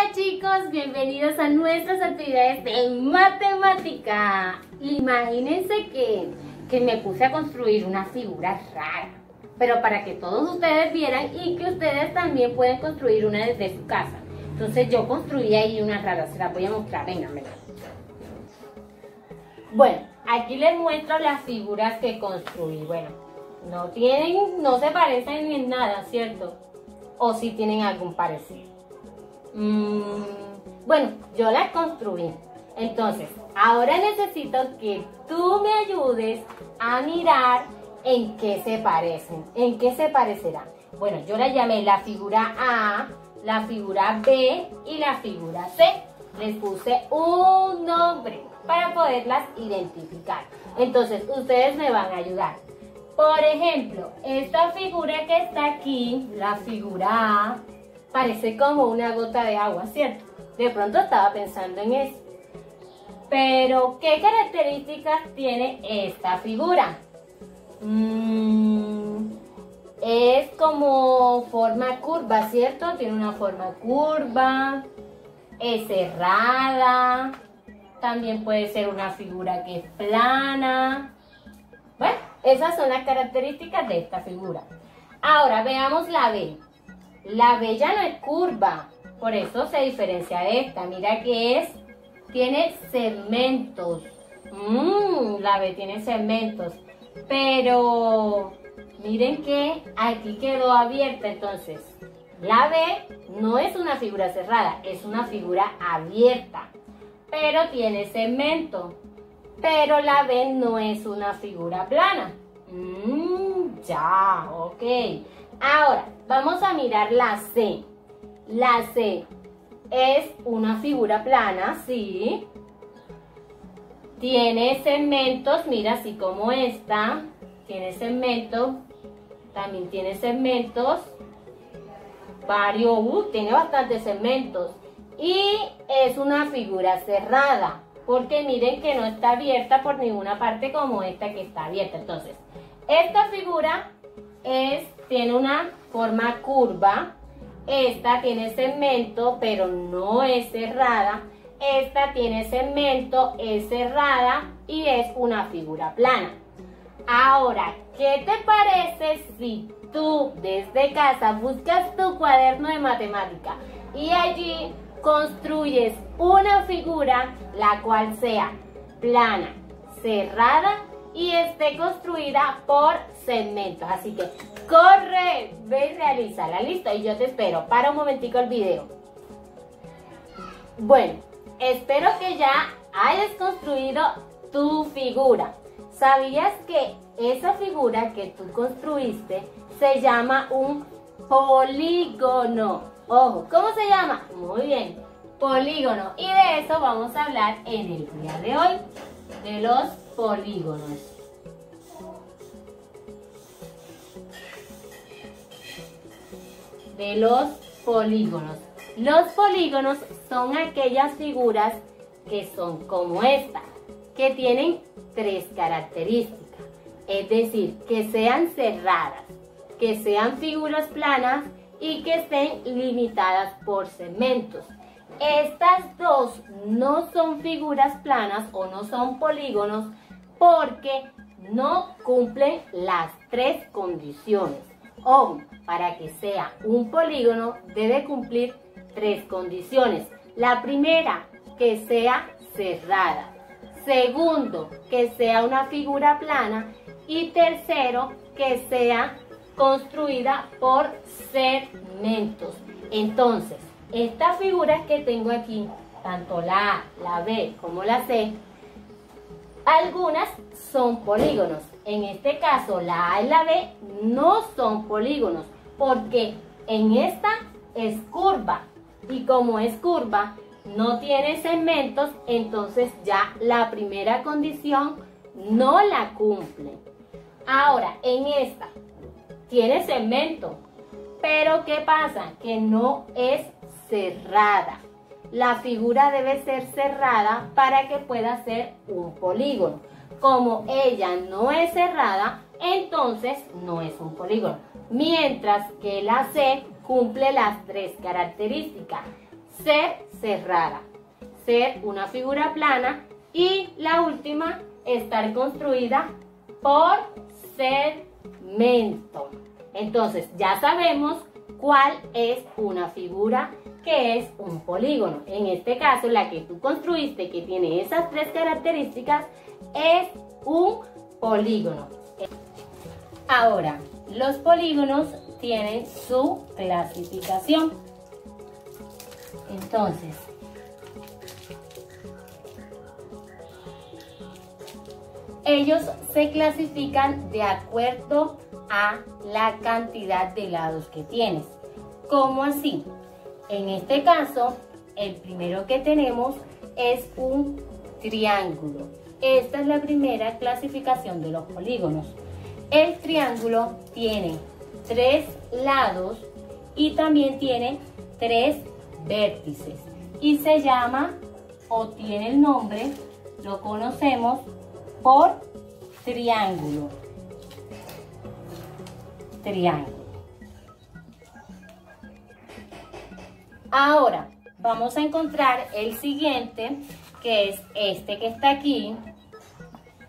Hola chicos, bienvenidos a nuestras actividades de matemática. Imagínense que me puse a construir una figura rara, pero para que todos ustedes vieran y que ustedes también pueden construir una desde su casa. Entonces yo construí ahí una rara, se la voy a mostrar, venga. Bueno, aquí les muestro las figuras que construí. Bueno, no se parecen en nada, ¿cierto? O si tienen algún parecido. Bueno, yo las construí. Entonces, ahora necesito que tú me ayudes a mirar en qué se parecen, en qué se parecerán. Bueno, yo la llamé la figura A, la figura B y la figura C. Les puse un nombre para poderlas identificar. Entonces, ustedes me van a ayudar. Por ejemplo, esta figura que está aquí, la figura A, parece como una gota de agua, ¿cierto? De pronto estaba pensando en eso. Pero, ¿qué características tiene esta figura? Es como forma curva, ¿cierto? Tiene una forma curva, es cerrada, también puede ser una figura que es plana. Bueno, esas son las características de esta figura. Ahora, veamos la B. La B ya no es curva, por eso se diferencia de esta. Mira que tiene segmentos. La B tiene segmentos, pero miren que aquí quedó abierta. Entonces, la B no es una figura cerrada, es una figura abierta, pero tiene segmento. Pero la B no es una figura plana. Ya, ok. Ahora, vamos a mirar la C. La C es una figura plana, sí. Tiene segmentos, mira, así como esta. Tiene segmentos. También tiene segmentos. Tiene bastantes segmentos. Y es una figura cerrada, porque miren que no está abierta por ninguna parte como esta que está abierta. Entonces, esta figura tiene una forma curva. Esta tiene segmento, pero no es cerrada. Esta tiene segmento, es cerrada y es una figura plana. Ahora, ¿qué te parece si tú desde casa buscas tu cuaderno de matemática y allí construyes una figura la cual sea plana, cerrada y esté construida por segmentos? Así que corre, ve y realízala, listo, y yo te espero. Para un momentico el video. Bueno, espero que ya hayas construido tu figura. ¿Sabías que esa figura que tú construiste se llama un polígono? Ojo, ¿cómo se llama? Muy bien, polígono. Y de eso vamos a hablar en el día de hoy, de los polígonos. De los polígonos. Los polígonos son aquellas figuras que son como esta, que tienen tres características. Es decir, que sean cerradas, que sean figuras planas y que estén limitadas por segmentos. Estas dos no son figuras planas o no son polígonos porque no cumplen las tres condiciones. Ojo, para que sea un polígono debe cumplir tres condiciones. La primera, que sea cerrada. Segundo, que sea una figura plana. Y tercero, que sea construida por segmentos. Entonces, estas figuras que tengo aquí, tanto la A, la B como la C, algunas son polígonos. En este caso, la A y la B no son polígonos, porque en esta es curva. Y como es curva, no tiene segmentos, entonces ya la primera condición no la cumple. Ahora, en esta tiene segmento, pero ¿qué pasa? Que no es cerrada. La figura debe ser cerrada para que pueda ser un polígono. Como ella no es cerrada, entonces no es un polígono. Mientras que la C cumple las tres características: ser cerrada, ser una figura plana. Y la última, estar construida por segmento. Entonces ya sabemos cuál es una figura que es un polígono. En este caso, la que tú construiste, que tiene esas tres características, es un polígono. Ahora, los polígonos tienen su clasificación. Entonces, ellos se clasifican de acuerdo a la cantidad de lados que tienes. ¿Cómo así? En este caso, el primero que tenemos es un triángulo. Esta es la primera clasificación de los polígonos. El triángulo tiene 3 lados y también tiene 3 vértices. Y se llama, o tiene el nombre, lo conocemos por triángulo. Triángulo. Ahora vamos a encontrar el siguiente, que es este que está aquí.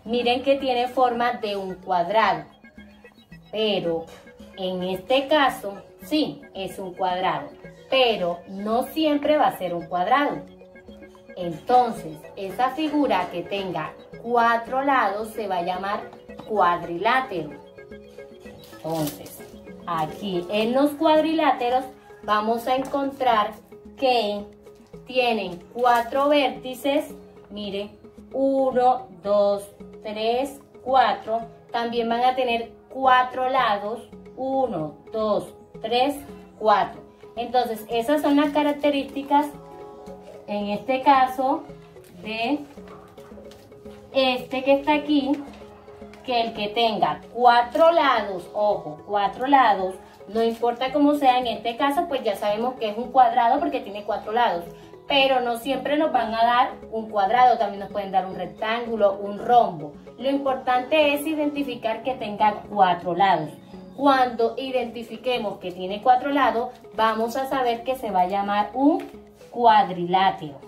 Miren que tiene forma de un cuadrado, pero en este caso sí es un cuadrado, pero no siempre va a ser un cuadrado. Entonces, esa figura que tenga 4 lados se va a llamar cuadrilátero. Entonces, aquí en los cuadriláteros vamos a encontrar que tienen 4 vértices. Miren, 1, 2, 3, 4. También van a tener 4 lados. 1, 2, 3, 4. Entonces, esas son las características, en este caso, de este que está aquí, que el que tenga 4 lados, ojo, 4 lados, no importa cómo sea, en este caso, pues ya sabemos que es un cuadrado porque tiene 4 lados. Pero no siempre nos van a dar un cuadrado, también nos pueden dar un rectángulo, un rombo. Lo importante es identificar que tenga 4 lados. Cuando identifiquemos que tiene 4 lados, vamos a saber que se va a llamar un cuadrilátero.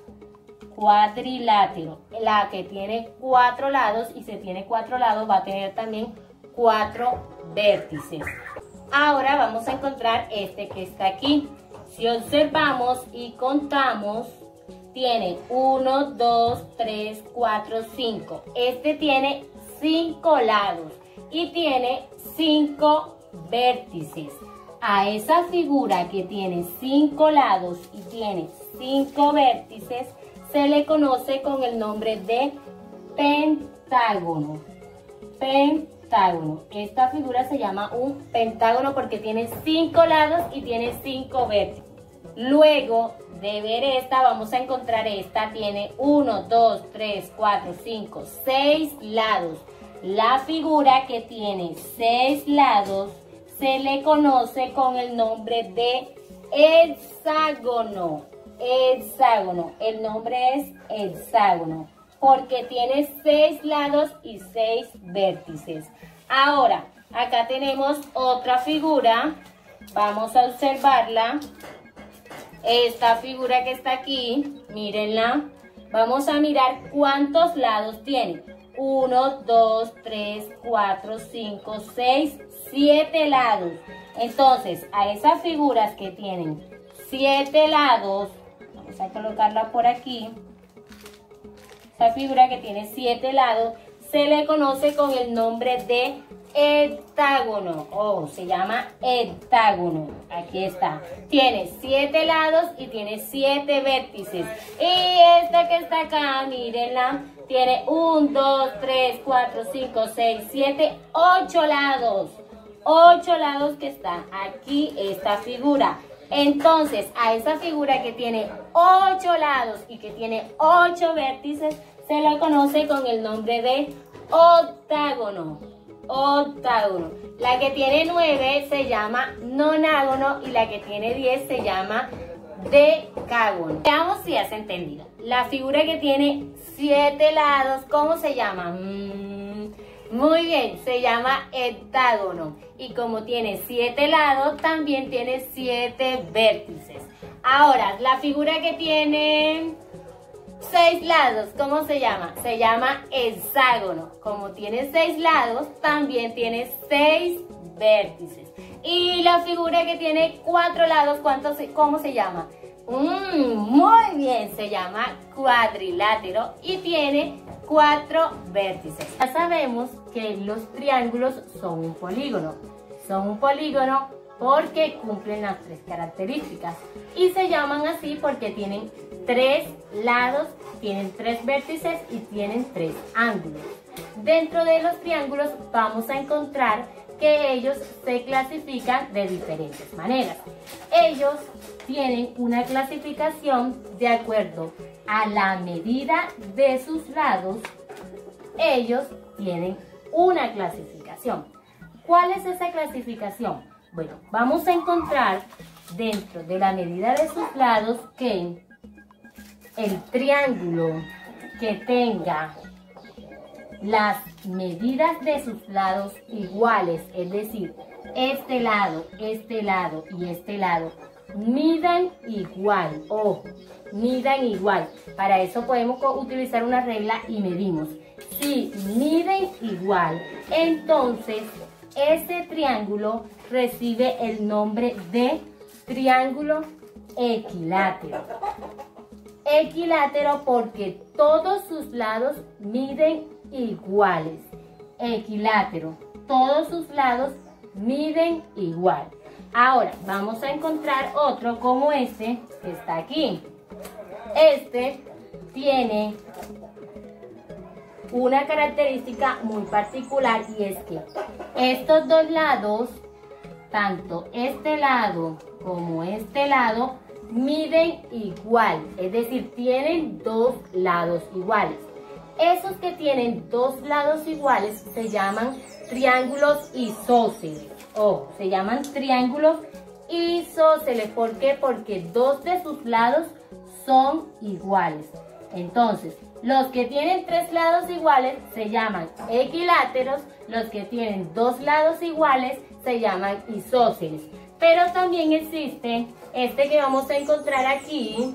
Cuadrilátero. La que tiene 4 lados, y si tiene 4 lados va a tener también 4 vértices. Ahora vamos a encontrar este que está aquí. Si observamos y contamos, tiene 1, 2, 3, 4, 5. Este tiene 5 lados y tiene 5 vértices. A esa figura que tiene 5 lados y tiene 5 vértices se le conoce con el nombre de pentágono. Pentágono. Esta figura se llama un pentágono porque tiene 5 lados y tiene 5 vértices. Luego de ver esta, vamos a encontrar esta. Tiene 1, 2, 3, 4, 5, 6 lados. La figura que tiene 6 lados se le conoce con el nombre de hexágono. Hexágono. El nombre es hexágono porque tiene 6 lados y 6 vértices. Ahora, acá tenemos otra figura. Vamos a observarla. Esta figura que está aquí, mírenla. Vamos a mirar cuántos lados tiene. 1, 2, 3, 4, 5, 6, 7 lados. Entonces, a esas figuras que tienen 7 lados, vamos a colocarla por aquí. Esa figura que tiene 7 lados se le conoce con el nombre de heptágono. Oh, se llama heptágono. Aquí está. Tiene 7 lados y tiene 7 vértices. Y esta que está acá, mírenla, tiene 1, 2, 3, 4, 5, 6, 7, 8 lados. 8 lados que están aquí esta figura. Entonces, a esa figura que tiene 8 lados y que tiene 8 vértices, se la conoce con el nombre de octágono. Octágono. La que tiene 9 se llama nonágono y la que tiene 10 se llama decágono. Veamos si has entendido. La figura que tiene 7 lados, ¿cómo se llama? Muy bien, se llama heptágono. Y como tiene 7 lados, también tiene 7 vértices. Ahora, la figura que tiene 6 lados, ¿cómo se llama? Se llama hexágono. Como tiene 6 lados, también tiene 6 vértices. Y la figura que tiene 4 lados, ¿cómo se llama? Muy bien, se llama cuadrilátero y tiene 4 vértices. Ya sabemos que los triángulos son un polígono. Son un polígono porque cumplen las 3 características y se llaman así porque tienen 3 lados, tienen 3 vértices y tienen 3 ángulos. Dentro de los triángulos vamos a encontrar que ellos se clasifican de diferentes maneras. Ellos tienen una clasificación de acuerdo a la medida de sus lados. Ellos tienen una clasificación. ¿Cuál es esa clasificación? Bueno, vamos a encontrar dentro de la medida de sus lados que el triángulo que tenga las medidas de sus lados iguales, es decir, este lado y este lado, midan igual, ojo, midan igual. Para eso podemos utilizar una regla y medimos. Si miden igual, entonces ese triángulo recibe el nombre de triángulo equilátero. Equilátero porque todos sus lados miden iguales. Equilátero, todos sus lados miden igual. Ahora vamos a encontrar otro como este que está aquí. Este tiene una característica muy particular y es que estos dos lados, tanto este lado como este lado, miden igual, es decir, tienen 2 lados iguales. Esos que tienen 2 lados iguales se llaman triángulos isósceles. Ojo, se llaman triángulos isósceles. ¿Por qué? Porque 2 de sus lados son iguales. Entonces, los que tienen 3 lados iguales se llaman equiláteros, los que tienen 2 lados iguales se llaman isósceles. Pero también existe este que vamos a encontrar aquí,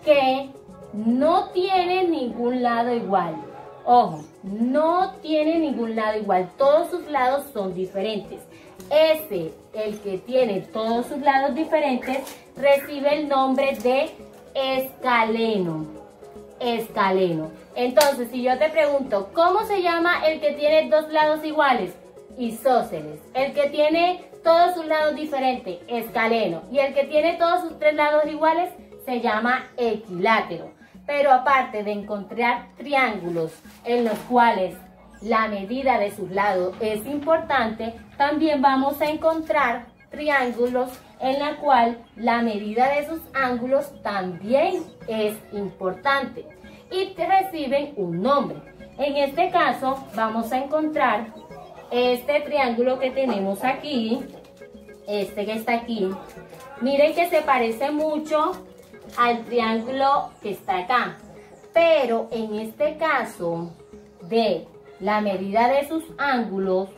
que no tiene ningún lado igual. Ojo, no tiene ningún lado igual, todos sus lados son diferentes. El que tiene todos sus lados diferentes, recibe el nombre de escaleno. Escaleno. Entonces, si yo te pregunto, ¿cómo se llama el que tiene 2 lados iguales? Isósceles. El que tiene todos sus lados diferentes, escaleno. Y el que tiene todos sus 3 lados iguales, se llama equilátero. Pero aparte de encontrar triángulos en los cuales la medida de sus lados es importante, también vamos a encontrar triángulos en la cual la medida de sus ángulos también es importante y reciben un nombre. En este caso vamos a encontrar este triángulo que tenemos aquí, este que está aquí. Miren que se parece mucho al triángulo que está acá, pero en este caso de la medida de sus ángulos,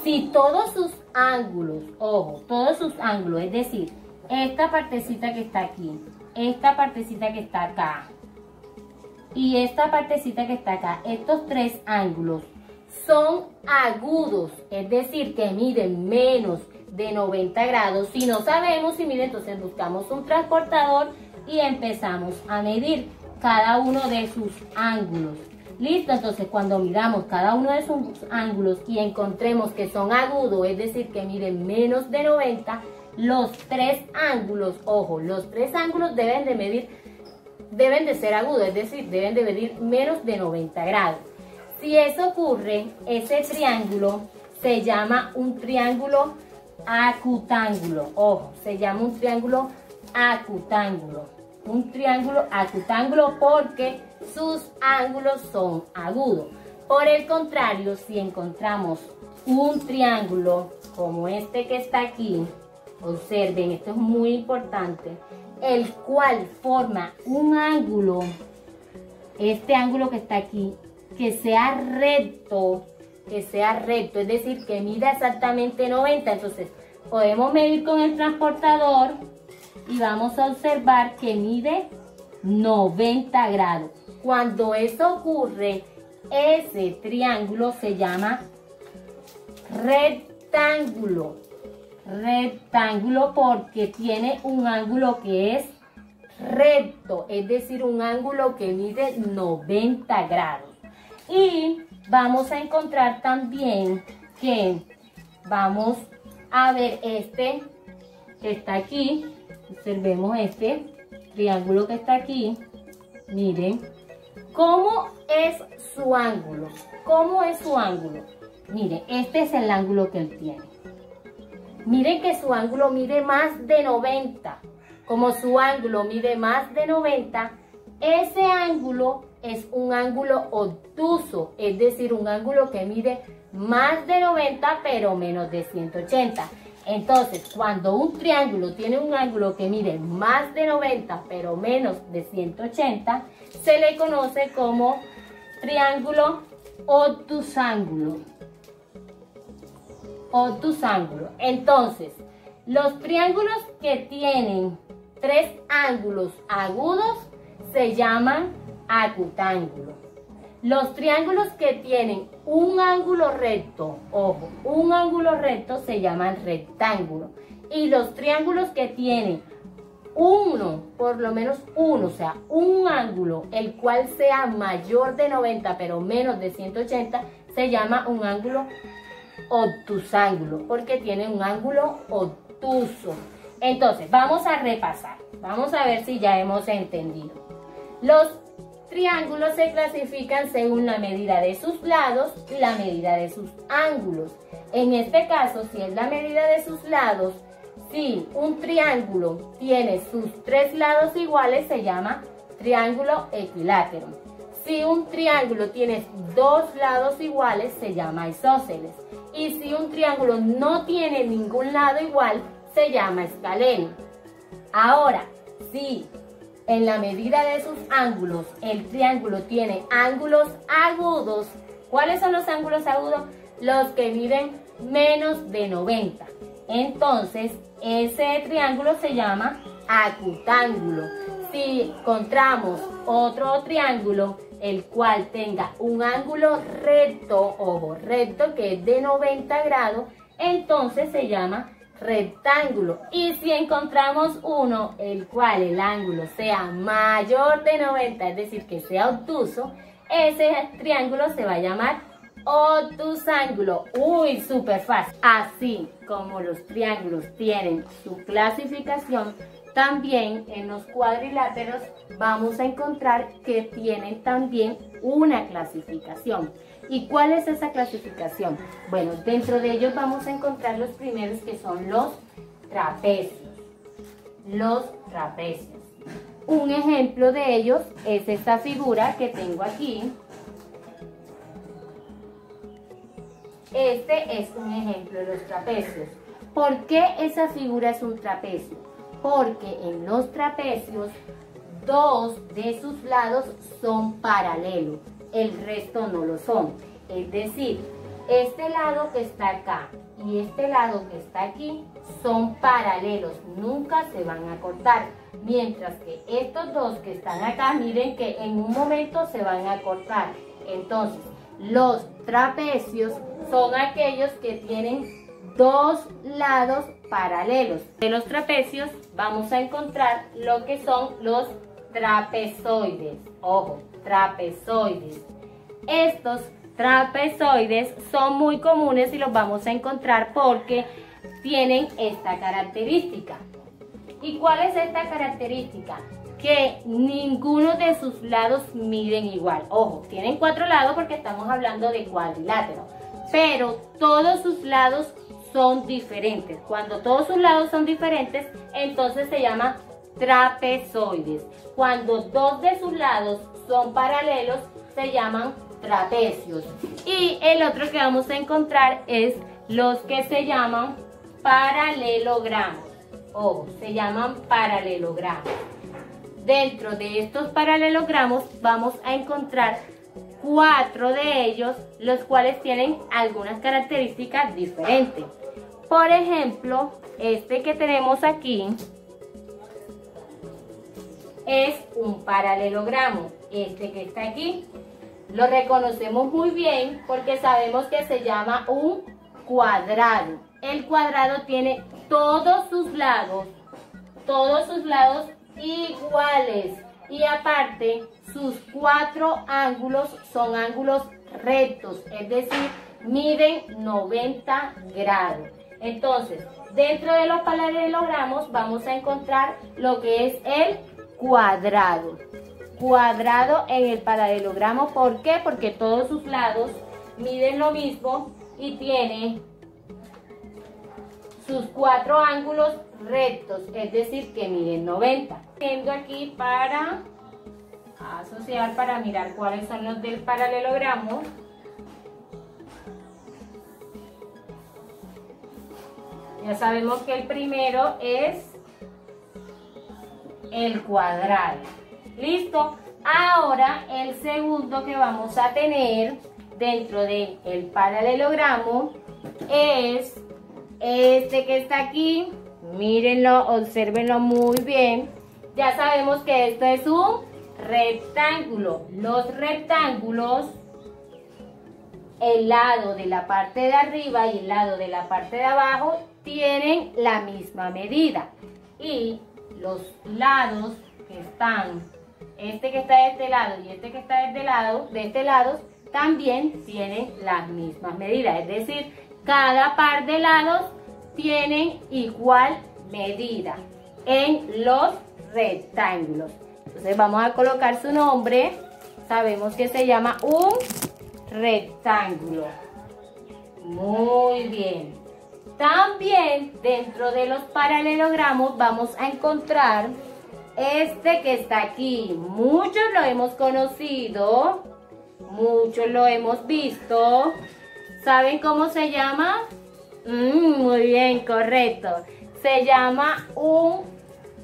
si todos sus ángulos, ojo, todos sus ángulos, es decir, esta partecita que está aquí, esta partecita que está acá y esta partecita que está acá, estos 3 ángulos son agudos, es decir, que miden menos de 90 grados. Si no sabemos si mide, entonces buscamos un transportador y empezamos a medir cada uno de sus ángulos. Listo, entonces cuando miramos cada uno de sus ángulos y encontremos que son agudos, es decir, que miden menos de 90, los 3 ángulos, ojo, los 3 ángulos deben de ser agudos, es decir, deben de medir menos de 90 grados. Si eso ocurre, ese triángulo se llama un triángulo acutángulo. Ojo, se llama un triángulo acutángulo. Un triángulo acutángulo porque sus ángulos son agudos. Por el contrario, si encontramos un triángulo como este que está aquí, observen, esto es muy importante, el cual forma un ángulo, este ángulo que está aquí, que sea recto, es decir, que mida exactamente 90. Entonces, podemos medir con el transportador y vamos a observar que mide 90 grados. Cuando eso ocurre, ese triángulo se llama rectángulo. Rectángulo porque tiene un ángulo que es recto, es decir, un ángulo que mide 90 grados. Y vamos a encontrar también que vamos a ver este que está aquí. Observemos este triángulo que está aquí. Miren cómo es su ángulo. ¿Cómo es su ángulo? Miren, este es el ángulo que él tiene. Miren que su ángulo mide más de 90. Como su ángulo mide más de 90, ese ángulo es un ángulo obtuso, es decir, un ángulo que mide más de 90 pero menos de 180. Entonces, cuando un triángulo tiene un ángulo que mide más de 90 pero menos de 180, se le conoce como triángulo obtusángulo. Obtusángulo. Entonces, los triángulos que tienen 3 ángulos agudos se llaman acutángulo. Los triángulos que tienen un ángulo recto, ojo, un ángulo recto se llaman rectángulo. Y los triángulos que tienen uno, por lo menos uno, o sea, un ángulo el cual sea mayor de 90 pero menos de 180, se llama un ángulo obtusángulo, porque tiene un ángulo obtuso. Entonces, vamos a repasar. Vamos a ver si ya hemos entendido. Los triángulos se clasifican según la medida de sus lados y la medida de sus ángulos. En este caso, si es la medida de sus lados, si un triángulo tiene sus 3 lados iguales, se llama triángulo equilátero. Si un triángulo tiene 2 lados iguales, se llama isósceles. Y si un triángulo no tiene ningún lado igual, se llama escaleno. Ahora, si en la medida de sus ángulos el triángulo tiene ángulos agudos, ¿cuáles son los ángulos agudos? Los que miden menos de 90. Entonces, ese triángulo se llama acutángulo. Si encontramos otro triángulo el cual tenga un ángulo recto, ojo, recto, que es de 90 grados, entonces se llama rectángulo. Y si encontramos uno el cual el ángulo sea mayor de 90, es decir, que sea obtuso, ese triángulo se va a llamar obtusángulo. Uy, súper fácil. Así como los triángulos tienen su clasificación, también en los cuadriláteros vamos a encontrar que tienen también una clasificación. ¿Y cuál es esa clasificación? Bueno, dentro de ellos vamos a encontrar los primeros, que son los trapecios. Los trapecios. Un ejemplo de ellos es esta figura que tengo aquí. Este es un ejemplo de los trapecios. ¿Por qué esa figura es un trapecio? Porque en los trapecios 2 de sus lados son paralelos, el resto no lo son. Es decir, este lado que está acá y este lado que está aquí son paralelos, nunca se van a cortar. Mientras que estos dos que están acá, miren que en un momento se van a cortar. Entonces, los trapecios son aquellos que tienen 2 lados paralelos. De los trapecios vamos a encontrar lo que son los trapezoides. Ojo, trapezoides. Estos trapezoides son muy comunes y los vamos a encontrar porque tienen esta característica. ¿Y cuál es esta característica? Que ninguno de sus lados miden igual. Ojo, tienen 4 lados porque estamos hablando de cuadrilátero, pero todos sus lados son diferentes. Cuando todos sus lados son diferentes, entonces se llama trapezoides. Cuando 2 de sus lados son paralelos, se llaman trapecios. Y el otro que vamos a encontrar es los que se llaman paralelogramos. Ojo, se llaman paralelogramos. Dentro de estos paralelogramos vamos a encontrar 4 de ellos, los cuales tienen algunas características diferentes. Por ejemplo, este que tenemos aquí es un paralelogramo. Este que está aquí lo reconocemos muy bien porque sabemos que se llama un cuadrado. El cuadrado tiene todos sus lados iguales, y aparte sus 4 ángulos son ángulos rectos, es decir, miden 90 grados. Entonces, dentro de los paralelogramos vamos a encontrar lo que es el cuadrado. Cuadrado en el paralelogramo, ¿por qué? Porque todos sus lados miden lo mismo y tiene sus 4 ángulos rectos, es decir, que miden 90. Tengo aquí para asociar, para mirar cuáles son los del paralelogramo. Ya sabemos que el primero es el cuadrado. ¿Listo? Ahora el segundo que vamos a tener dentro del paralelogramo es este que está aquí. Mírenlo, obsérvenlo muy bien. Ya sabemos que esto es un rectángulo. Los rectángulos, el lado de la parte de arriba y el lado de la parte de abajo tienen la misma medida. Y los lados que están, este que está de este lado y este que está de este lado, también tienen las mismas medidas. Es decir, cada par de lados tienen igual medida en los rectángulos. Entonces vamos a colocar su nombre. Sabemos que se llama un rectángulo. Muy bien. También dentro de los paralelogramos vamos a encontrar este que está aquí. Muchos lo hemos conocido, muchos lo hemos visto. ¿Saben cómo se llama? Muy bien, correcto. Se llama un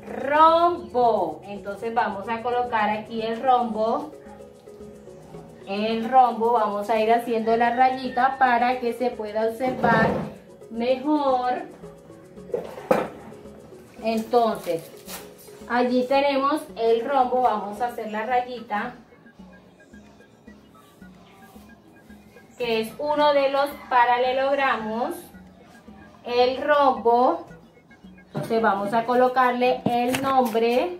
rombo. Entonces vamos a colocar aquí el rombo. El rombo, vamos a ir haciendo la rayita para que se pueda observar mejor. Entonces, allí tenemos el rombo. Vamos a hacer la rayita, que es uno de los paralelogramos, el rombo. Entonces vamos a colocarle el nombre.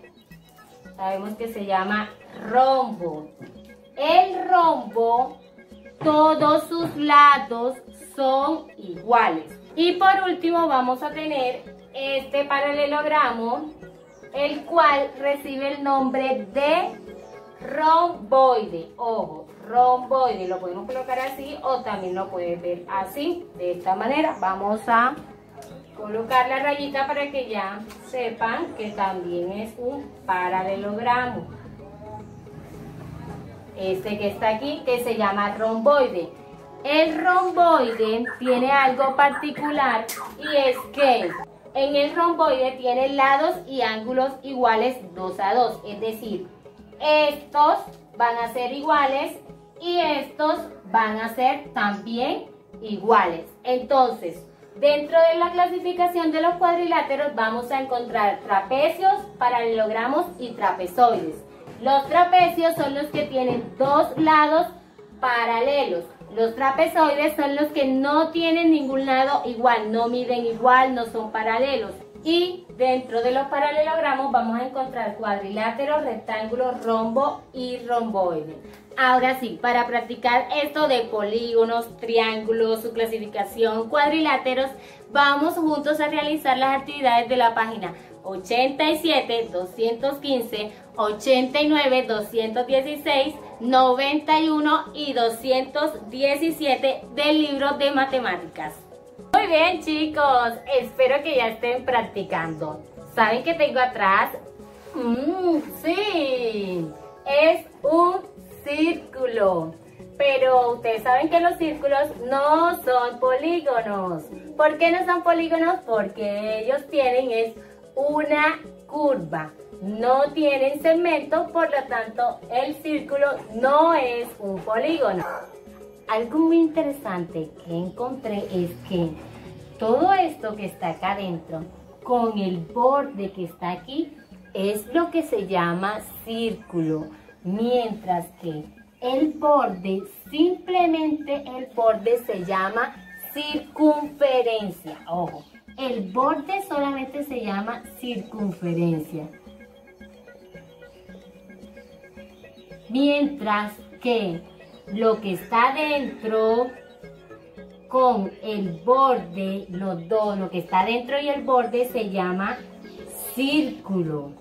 Sabemos que se llama rombo. El rombo, todos sus lados son iguales. Y por último vamos a tener este paralelogramo, el cual recibe el nombre de romboide. Ojo, romboide, lo podemos colocar así o también lo puedes ver así, de esta manera. Vamos a colocar la rayita para que ya sepan que también es un paralelogramo. Este que está aquí, que se llama romboide. El romboide tiene algo particular, y es que en el romboide tiene lados y ángulos iguales 2 a 2. Es decir, estos van a ser iguales y estos van a ser también iguales. Entonces, dentro de la clasificación de los cuadriláteros vamos a encontrar trapecios, paralelogramos y trapezoides. Los trapecios son los que tienen 2 lados paralelos. Los trapezoides son los que no tienen ningún lado igual, no miden igual, no son paralelos. Y dentro de los paralelogramos vamos a encontrar cuadriláteros, rectángulos, rombo y romboide. Ahora sí, para practicar esto de polígonos, triángulos, su clasificación, cuadriláteros, vamos juntos a realizar las actividades de la página 87, 215, 89, 216, 91 y 217 del libro de matemáticas. Muy bien, chicos, espero que ya estén practicando. ¿Saben qué tengo atrás? Sí, es un círculo. Pero ustedes saben que los círculos no son polígonos. ¿Por qué no son polígonos? Porque ellos tienen una curva. No tienen segmento, por lo tanto el círculo no es un polígono. Algo muy interesante que encontré es que todo esto que está acá adentro con el borde que está aquí es lo que se llama círculo, mientras que el borde, simplemente el borde se llama circunferencia. Ojo, el borde solamente se llama circunferencia. Mientras que lo que está dentro con el borde, los dos, lo que está dentro y el borde se llama círculo.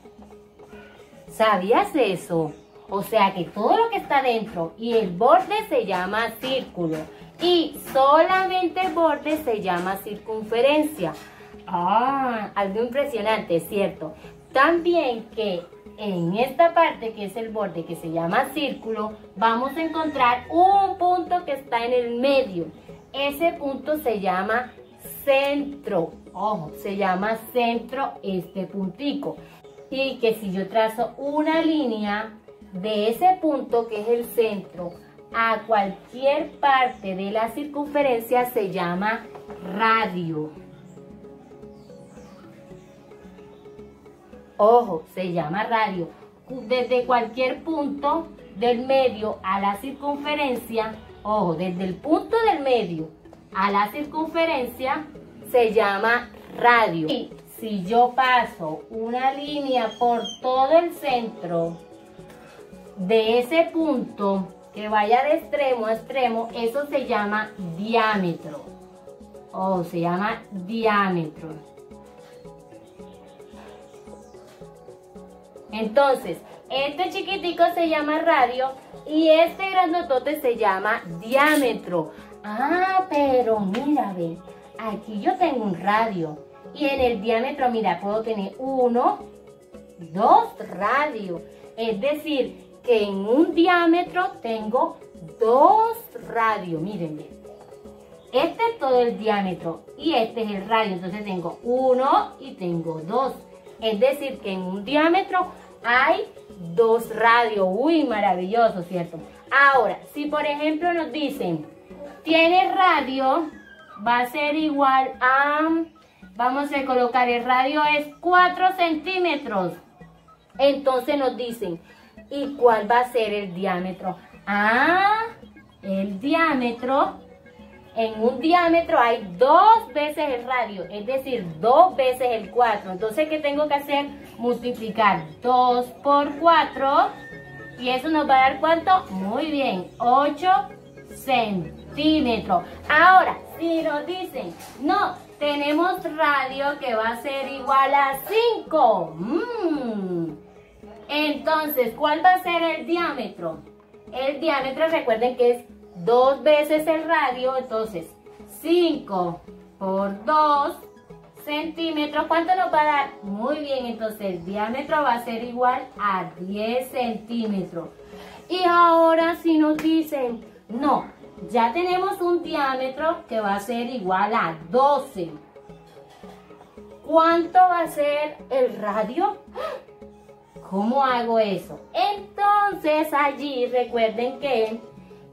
¿Sabías eso? O sea que todo lo que está dentro y el borde se llama círculo y solamente el borde se llama circunferencia. Ah, algo impresionante, ¿cierto? También que en esta parte que es el borde que se llama círculo, vamos a encontrar un punto que está en el medio. Ese punto se llama centro. Ojo, se llama centro este puntico. Y que si yo trazo una línea de ese punto que es el centro a cualquier parte de la circunferencia se llama radio. Ojo, se llama radio. Desde cualquier punto del medio a la circunferencia, ojo, desde el punto del medio a la circunferencia se llama radio. Y si yo paso una línea por todo el centro de ese punto que vaya de extremo a extremo, eso se llama diámetro. O se llama diámetro. Entonces, este chiquitico se llama radio y este grandotote se llama diámetro. Ah, pero mira, ve, aquí yo tengo un radio y en el diámetro, mira, puedo tener 1, 2 radios. Es decir, que en un diámetro tengo 2 radios. Mírenme, este es todo el diámetro y este es el radio. Entonces tengo 1 y tengo 2. Es decir, que en un diámetro hay 2 radios. Uy, maravilloso, ¿cierto? Ahora, si por ejemplo nos dicen, tiene radio, va a ser igual a, vamos a colocar, el radio es 4 centímetros. Entonces nos dicen, ¿y cuál va a ser el diámetro? Ah, el diámetro, en un diámetro hay 2 veces el radio, es decir, 2 veces el 4. Entonces, ¿qué tengo que hacer? Multiplicar 2 por 4. ¿Y eso nos va a dar cuánto? Muy bien, 8 centímetros. Ahora, si nos dicen, no, tenemos radio que va a ser igual a 5. Entonces, ¿cuál va a ser el diámetro? El diámetro, recuerden que es 2 veces el radio, entonces 5 por 2 centímetros, ¿cuánto nos va a dar? Muy bien, entonces el diámetro va a ser igual a 10 centímetros. Y ahora si nos dicen, no, ya tenemos un diámetro que va a ser igual a 12. ¿Cuánto va a ser el radio? ¿Cómo hago eso? Entonces allí recuerden que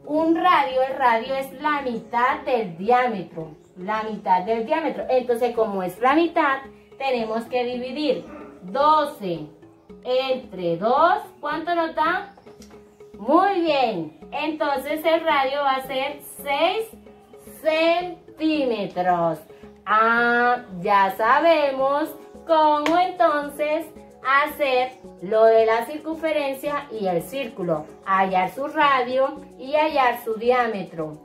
un radio, el radio es la mitad del diámetro. La mitad del diámetro. Entonces, como es la mitad, tenemos que dividir 12 entre 2. ¿Cuánto nos da? Muy bien. Entonces, el radio va a ser 6 centímetros. Ah, ya sabemos cómo entonces hacer lo de la circunferencia y el círculo, hallar su radio y hallar su diámetro.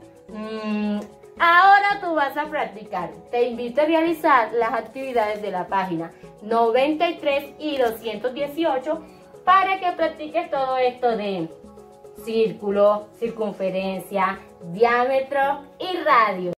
Ahora tú vas a practicar. Te invito a realizar las actividades de la página 93 y 218 para que practiques todo esto de círculo, circunferencia, diámetro y radio.